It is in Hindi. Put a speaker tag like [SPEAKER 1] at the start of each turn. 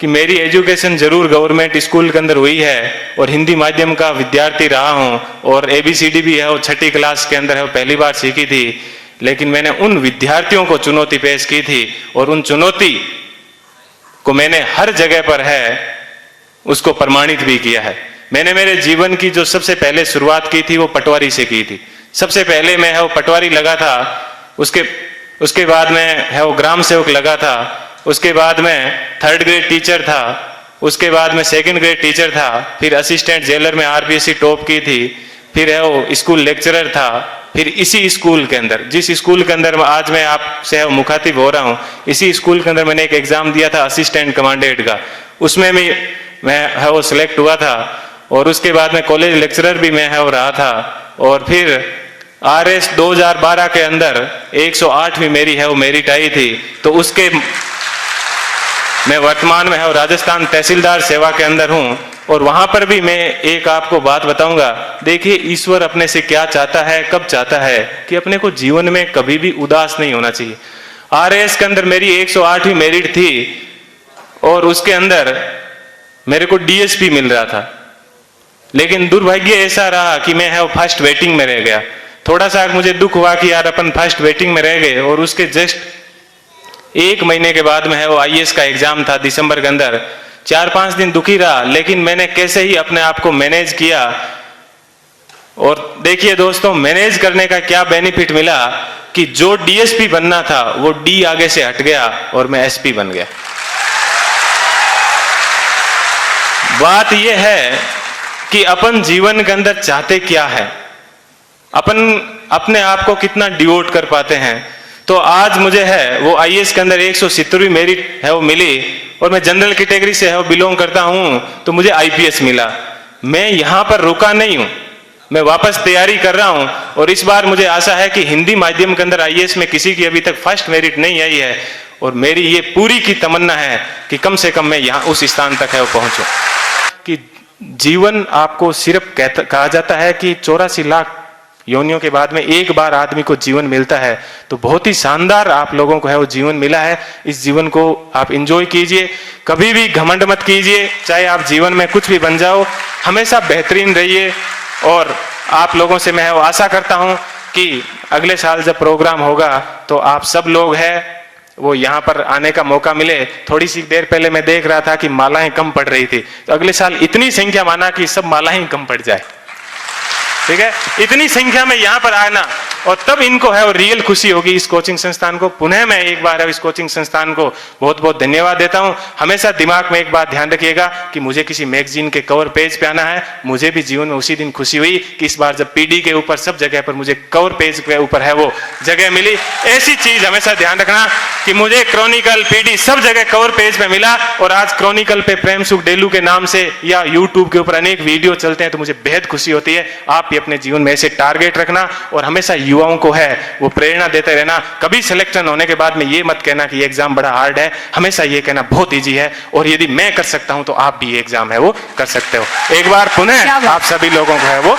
[SPEAKER 1] कि मेरी एजुकेशन जरूर गवर्नमेंट स्कूल के अंदर हुई है और हिंदी माध्यम का विद्यार्थी रहा हूँ और ABCD भी है वो 6ठी क्लास के अंदर है वो पहली बार सीखी थी, लेकिन मैंने उन विद्यार्थियों को चुनौती पेश की थी और उन चुनौती को मैंने हर जगह पर है उसको प्रमाणित भी किया है। मैंने मेरे जीवन की जो सबसे पहले शुरुआत की थी वो पटवारी से की थी। सबसे पहले मैं है वो पटवारी लगा था, उसके बाद में है वो ग्राम सेवक लगा था, उसके बाद में 3rd ग्रेड टीचर था, उसके बाद में 2nd ग्रेड टीचर था, फिर असिस्टेंट जेलर में RPSC टॉप की थी, फिर है वो स्कूल लेक्चरर था, फिर इसी स्कूल के अंदर जिस स्कूल के अंदर आज मैं आपसे मुखातिब हो रहा हूँ, इसी स्कूल के अंदर मैंने एक एग्जाम दिया था असिस्टेंट कमांडेंट का, उसमें भी मैं है वो सिलेक्ट हुआ था और उसके बाद में कॉलेज लेक्चरर भी मैं है वो रहा था और फिर RS 2012 के अंदर 108वीं मेरी है वो मेरिट आई थी। तो उसके मैं वर्तमान में है वो राजस्थान तहसीलदार सेवा के अंदर हूँ और वहां पर भी मैं एक आपको बात बताऊंगा। देखिए ईश्वर अपने से क्या चाहता है, कब चाहता है कि अपने को जीवन में कभी भी उदास नहीं होना चाहिए। RS के अंदर मेरी 108वीं मेरिट थी और उसके अंदर मेरे को DSP मिल रहा था, लेकिन दुर्भाग्य ऐसा रहा कि मैं है वो फर्स्ट वेटिंग में रह गया। थोड़ा सा मुझे दुख हुआ कि यार अपन फर्स्ट वेटिंग में रह गए और उसके जस्ट 1 महीने के बाद में है वो IAS का एग्जाम था दिसंबर के अंदर। 4-5 दिन दुखी रहा, लेकिन मैंने कैसे ही अपने आप को मैनेज किया और देखिए दोस्तों मैनेज करने का क्या बेनिफिट मिला कि जो DSP बनना था वो D आगे से हट गया और मैं SP बन गया। बात यह है कि अपन जीवन के अंदर चाहते क्या है, अपन अपने आप को कितना डिवोट कर पाते हैं। तो आज मुझे है वो IAS के अंदर 170वीं मेरिट है वो मिली और मैं जनरल कैटेगरी से है वो बिलोंग करता हूं, तो मुझे IPS मिला। मैं यहां पर रुका नहीं हूं, मैं वापस तैयारी कर रहा हूं और इस बार मुझे आशा है कि हिंदी माध्यम के अंदर IAS में किसी की अभी तक फर्स्ट मेरिट नहीं आई है और मेरी ये पूरी की तमन्ना है कि कम से कम मैं यहाँ उस स्थान तक है वो पहुंचूं। कि जीवन आपको सिर्फ कहा जाता है कि 84 लाख योनियों के बाद में एक बार आदमी को जीवन मिलता है, तो बहुत ही शानदार आप लोगों को है वो जीवन मिला है। इस जीवन को आप एंजॉय कीजिए, कभी भी घमंड मत कीजिए, चाहे आप जीवन में कुछ भी बन जाओ, हमेशा बेहतरीन रहिए। और आप लोगों से मैं आशा करता हूं कि अगले साल जब प्रोग्राम होगा तो आप सब लोग हैं वो यहाँ पर आने का मौका मिले। थोड़ी सी देर पहले मैं देख रहा था कि मालाएं कम पड़ रही थी, तो अगले साल इतनी संख्या माना कि सब मालाएं कम पड़ जाए, ठीक है, इतनी संख्या में यहाँ पर आना और तब इनको है वो रियल खुशी होगी। इस कोचिंग संस्थान को पुनः मैं एक बार इस कोचिंग संस्थान को बहुत बहुत धन्यवाद देता हूँ। हमेशा दिमाग में एक बात ध्यान रखिएगा कि मुझे किसी मैगजीन के कवर पेज पे आना है। मुझे भी जीवन में उसी दिन खुशी हुई कि इस बार जब PD के ऊपर सब जगह पर मुझे कवर पेज के ऊपर है वो जगह मिली। ऐसी चीज हमेशा ध्यान रखना कि मुझे क्रॉनिकल PD सब जगह कवर पेज पे मिला और आज क्रॉनिकल पे प्रेम सुख डेलू के नाम से या यूट्यूब के ऊपर अनेक वीडियो चलते हैं, तो मुझे बेहद खुशी होती है। आप भी अपने जीवन में ऐसे टारगेट रखना और हमेशा युवाओं को है वो प्रेरणा देते रहना। कभी सिलेक्शन होने के बाद में ये मत कहना कि ये एग्जाम बड़ा हार्ड है, हमेशा ये कहना बहुत इजी है और यदि मैं कर सकता हूं तो आप भी ये एग्जाम है वो कर सकते हो। एक बार पुनः आप सभी लोगों को है वो